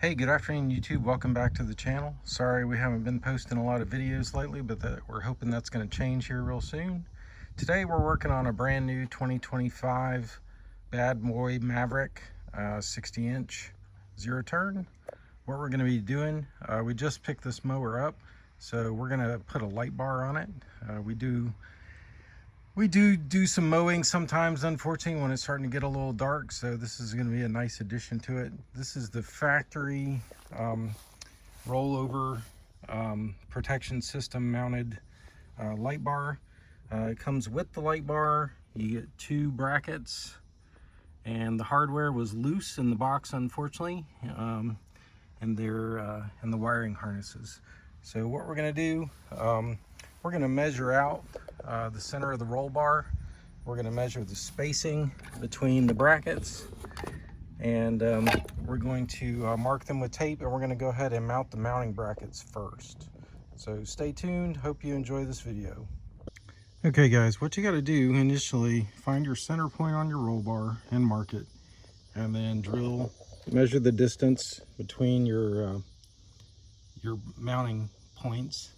Hey, good afternoon YouTube. Welcome back to the channel. Sorry we haven't been posting a lot of videos lately, but we're hoping that's going to change here real soon. Today we're working on a brand new 2025 Bad Boy Maverick 60-inch zero turn. What we're going to be doing, we just picked this mower up, so we're going to put a light bar on it. We do some mowing sometimes, unfortunately, when it's starting to get a little dark, so this is going to be a nice addition to it. This is the factory rollover protection system mounted light bar. It comes with the light bar. You get two brackets, and the hardware was loose in the box, unfortunately, and the wiring harnesses. So what we're going to do, we're going to measure out the center of the roll bar. We're going to measure the spacing between the brackets, and we're going to mark them with tape, and we're going to go ahead and mount the mounting brackets first. So stay tuned. Hope you enjoy this video. Okay guys, what you got to do initially, find your center point on your roll bar and mark it, and then measure the distance between your mounting points,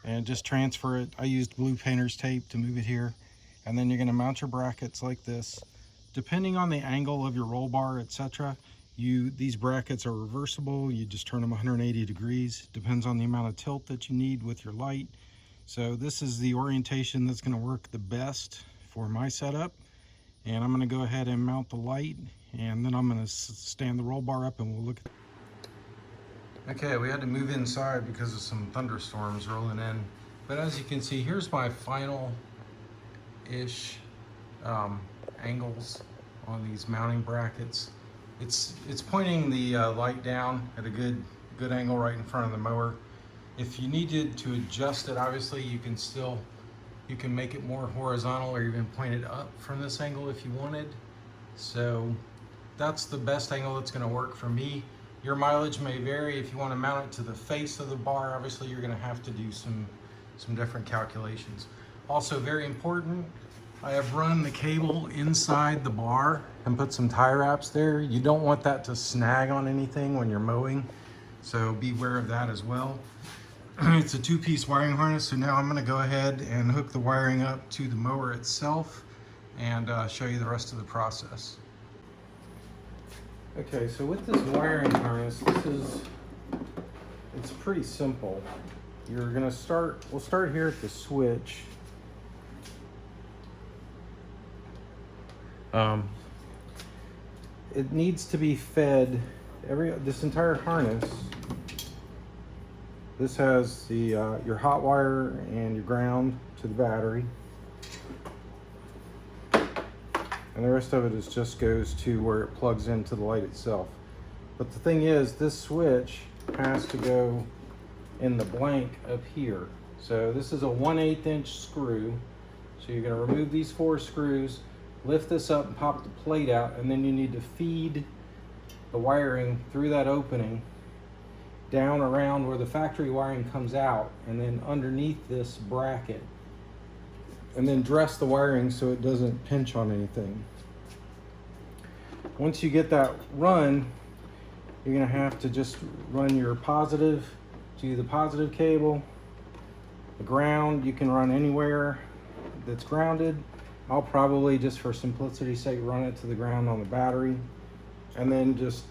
and just transfer it. I used blue painter's tape to move it here, and then you're going to mount your brackets like this. Depending on the angle of your roll bar, etc., these brackets are reversible. You just turn them 180 degrees. Depends on the amount of tilt that you need with your light. So this is the orientation that's going to work the best for my setup, and I'm going to go ahead and mount the light, and then I'm going to stand the roll bar up and we'll look at. Okay, we had to move inside because of some thunderstorms rolling in, but as you can see, here's my final-ish angles on these mounting brackets. It's pointing the light down at a good angle right in front of the mower. If you needed to adjust it, obviously you can make it more horizontal, or even point it up from this angle if you wanted. So that's the best angle that's going to work for me. Your mileage may vary. If you want to mount it to the face of the bar, obviously you're going to have to do some different calculations. Also very important, I have run the cable inside the bar and put some tie wraps there. You don't want that to snag on anything when you're mowing, so be aware of that as well. It's a two-piece wiring harness, so now I'm going to go ahead and hook the wiring up to the mower itself and show you the rest of the process. Okay, so with this wiring harness, it's pretty simple. We'll start here at the switch. It needs to be fed, this entire harness. This has your hot wire and your ground to the battery. And the rest of it just goes to where it plugs into the light itself. But the thing is, this switch has to go in the blank up here. So this is a 1/8 inch screw. So you're going to remove these 4 screws, lift this up and pop the plate out, and then you need to feed the wiring through that opening down around where the factory wiring comes out, and then underneath this bracket, and then dress the wiring so it doesn't pinch on anything. Once you get that run, you're going to have to just run your positive to the positive cable. The ground you can run anywhere that's grounded. I'll probably, just for simplicity's sake, run it to the ground on the battery, and then just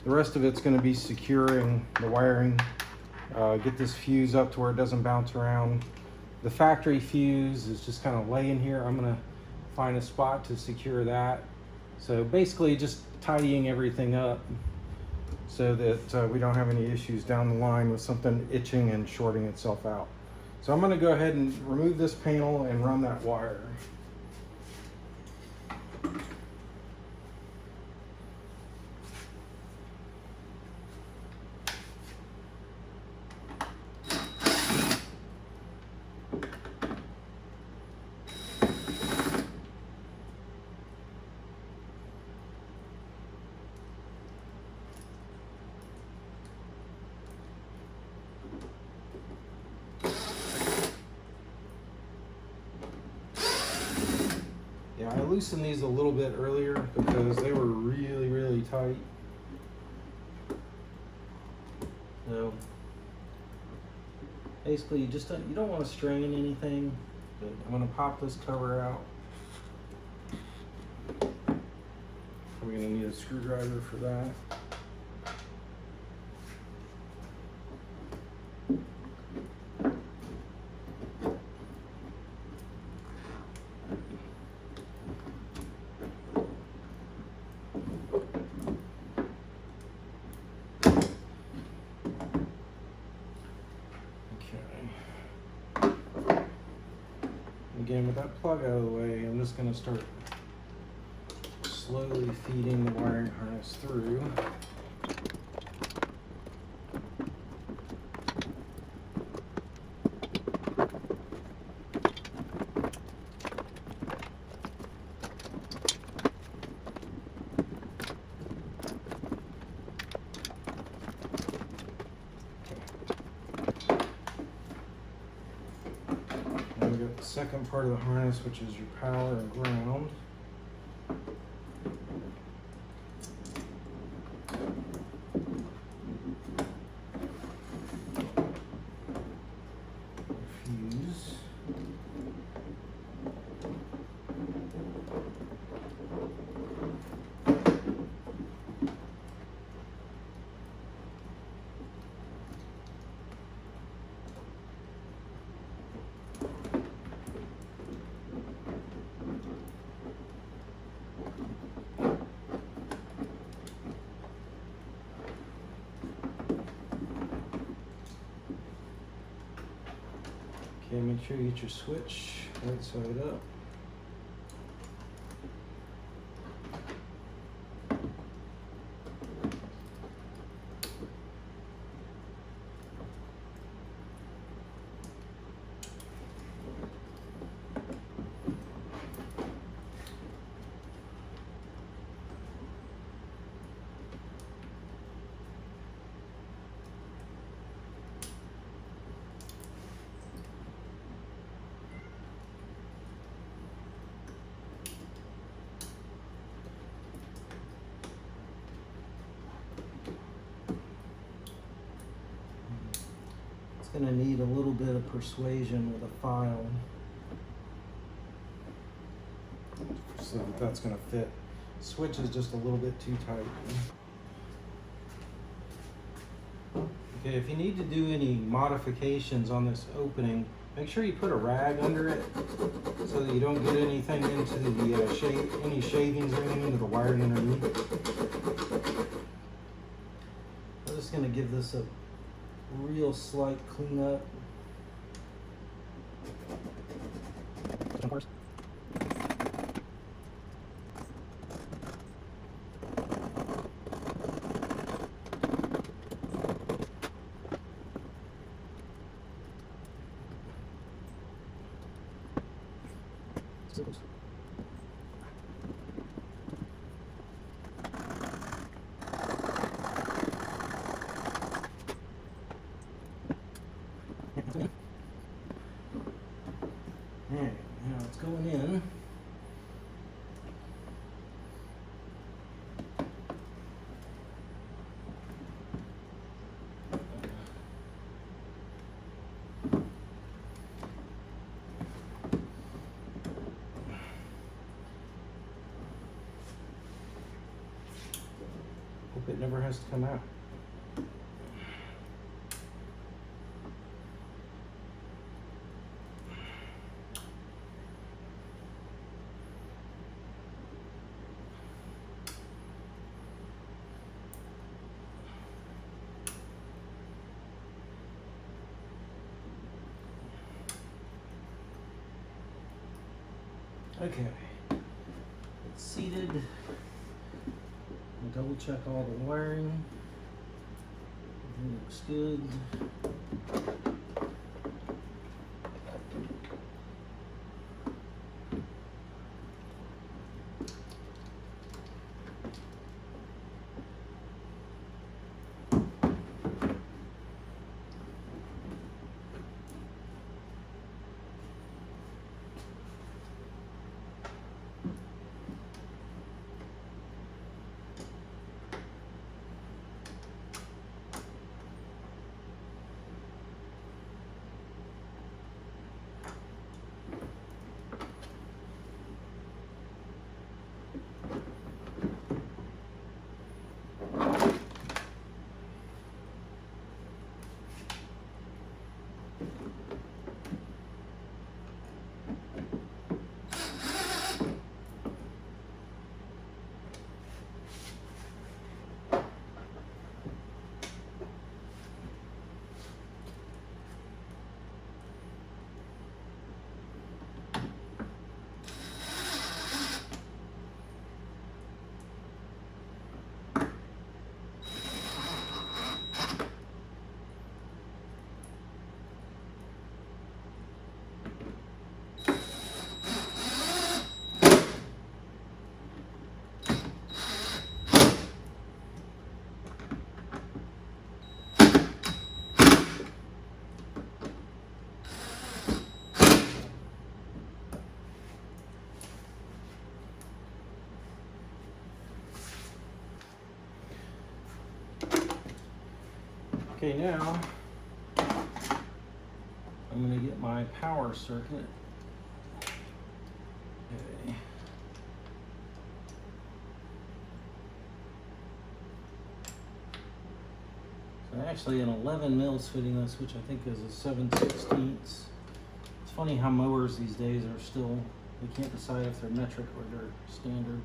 the rest of it's going to be securing the wiring. Get this fuse up to where it doesn't bounce around. The factory fuse is just kind of laying here. I'm going to find a spot to secure that. So basically just tidying everything up so that we don't have any issues down the line with something itching and shorting itself out. So I'm going to go ahead and remove this panel and run that wire. Yeah, I loosened these a little bit earlier because they were really tight. So basically, you don't want to strain anything. But I'm going to pop this cover out. We're going to need a screwdriver for that. Again, with that plug out of the way, I'm just going to start slowly feeding the wiring harness through. Now we got the second part of the harness, which is your power and ground. Fuse. Okay, make sure you get your switch right side up. Going to need a little bit of persuasion with a file so that's going to fit. Switch is just a little bit too tight. Okay, if you need to do any modifications on this opening, make sure you put a rag under it so that you don't get anything into the any shavings or anything into the wiring underneath. I'm just going to give this a real slight cleanup. Alright, now it's going in. Hope it never has to come out. Okay, it's seated. I'll double check all the wiring. Everything looks good. Okay, now I'm going to get my power circuit. Okay. So actually an 11 mils fitting this, which I think is a 7/16. It's funny how mowers these days are still, they can't decide if they're metric or they're standard.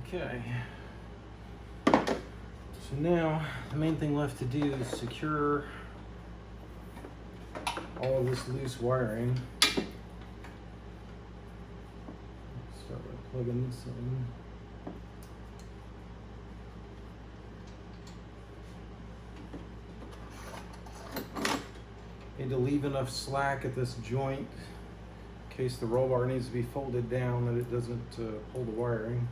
Okay, so now the main thing left to do is secure all of this loose wiring. Start by plugging this in. Need to leave enough slack at this joint in case the roll bar needs to be folded down that it doesn't pull the wiring.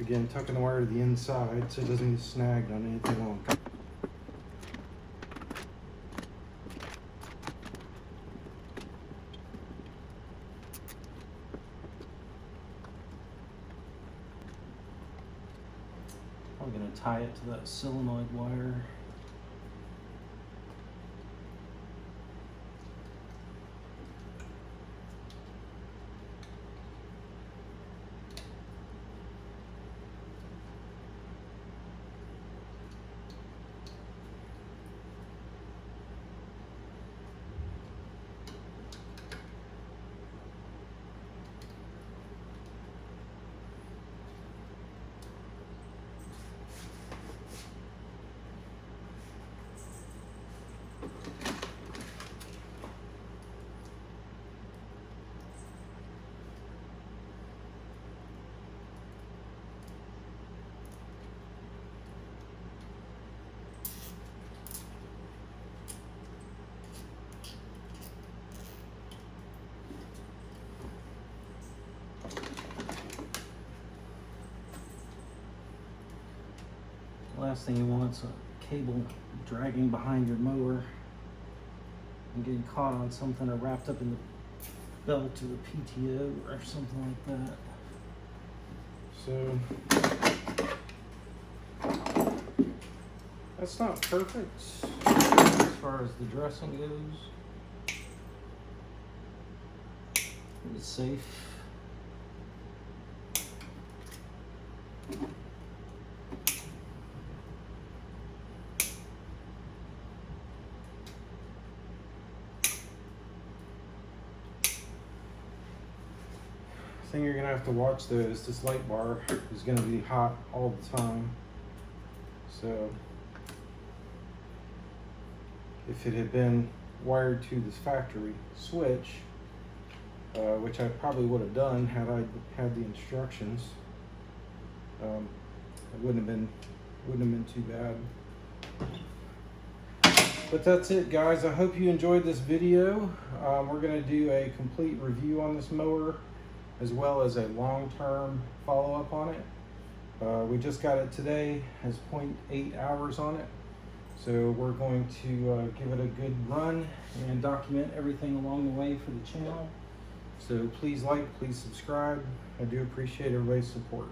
Again, tucking the wire to the inside so it doesn't get snagged on anything on. I'm going to tie it to that solenoid wire. Last thing you want is a cable dragging behind your mower and getting caught on something or wrapped up in the belt or the PTO or something like that. So that's not perfect as far as the dressing goes. It's safe. Thing you're gonna have to watch though is this light bar is gonna be hot all the time. So if it had been wired to this factory switch, which I probably would have done had I had the instructions, it wouldn't have been too bad. But that's it, guys. I hope you enjoyed this video. We're going to do a complete review on this mower, as well as a long-term follow-up on it. We just got it today, has 0.8 hours on it. So we're going to give it a good run and document everything along the way for the channel. So please like, please subscribe. I do appreciate everybody's support.